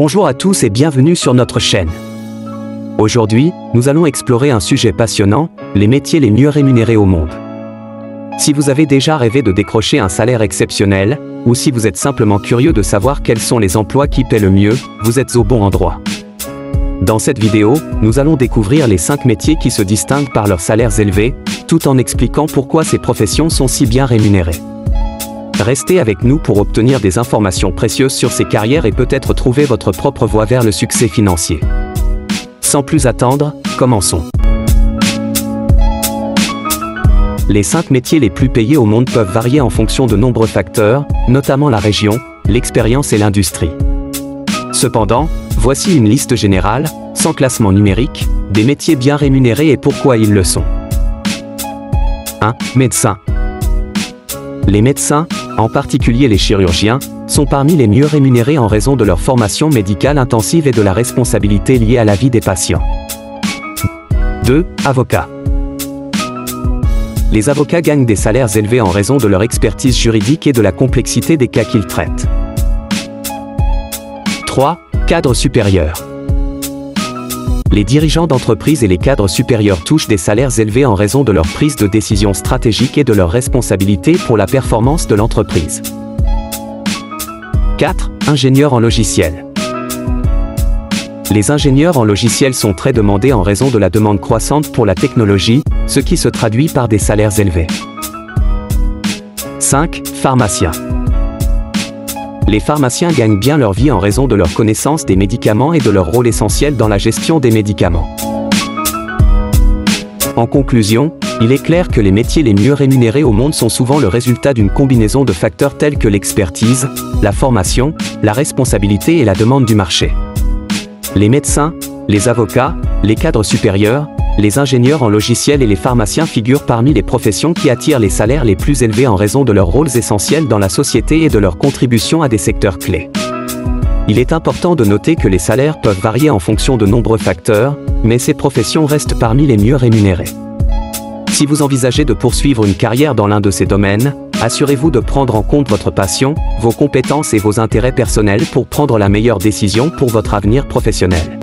Bonjour à tous et bienvenue sur notre chaîne. Aujourd'hui, nous allons explorer un sujet passionnant, les métiers les mieux rémunérés au monde. Si vous avez déjà rêvé de décrocher un salaire exceptionnel, ou si vous êtes simplement curieux de savoir quels sont les emplois qui paient le mieux, vous êtes au bon endroit. Dans cette vidéo, nous allons découvrir les 5 métiers qui se distinguent par leurs salaires élevés, tout en expliquant pourquoi ces professions sont si bien rémunérées. Restez avec nous pour obtenir des informations précieuses sur ces carrières et peut-être trouver votre propre voie vers le succès financier. Sans plus attendre, commençons. Les 5 métiers les plus payés au monde peuvent varier en fonction de nombreux facteurs, notamment la région, l'expérience et l'industrie. Cependant, voici une liste générale, sans classement numérique, des métiers bien rémunérés et pourquoi ils le sont. 1. Médecin. Les médecins, en particulier les chirurgiens, sont parmi les mieux rémunérés en raison de leur formation médicale intensive et de la responsabilité liée à la vie des patients. 2. Avocats. Les avocats gagnent des salaires élevés en raison de leur expertise juridique et de la complexité des cas qu'ils traitent. 3. Cadres supérieurs. Les dirigeants d'entreprise et les cadres supérieurs touchent des salaires élevés en raison de leur prise de décision stratégique et de leur responsabilité pour la performance de l'entreprise. 4. Ingénieurs en logiciel. Les ingénieurs en logiciel sont très demandés en raison de la demande croissante pour la technologie, ce qui se traduit par des salaires élevés. 5. Pharmaciens. Les pharmaciens gagnent bien leur vie en raison de leur connaissance des médicaments et de leur rôle essentiel dans la gestion des médicaments. En conclusion, il est clair que les métiers les mieux rémunérés au monde sont souvent le résultat d'une combinaison de facteurs tels que l'expertise, la formation, la responsabilité et la demande du marché. Les médecins, les avocats, les cadres supérieurs, les ingénieurs en logiciel et les pharmaciens figurent parmi les professions qui attirent les salaires les plus élevés en raison de leurs rôles essentiels dans la société et de leur contribution à des secteurs clés. Il est important de noter que les salaires peuvent varier en fonction de nombreux facteurs, mais ces professions restent parmi les mieux rémunérées. Si vous envisagez de poursuivre une carrière dans l'un de ces domaines, assurez-vous de prendre en compte votre passion, vos compétences et vos intérêts personnels pour prendre la meilleure décision pour votre avenir professionnel.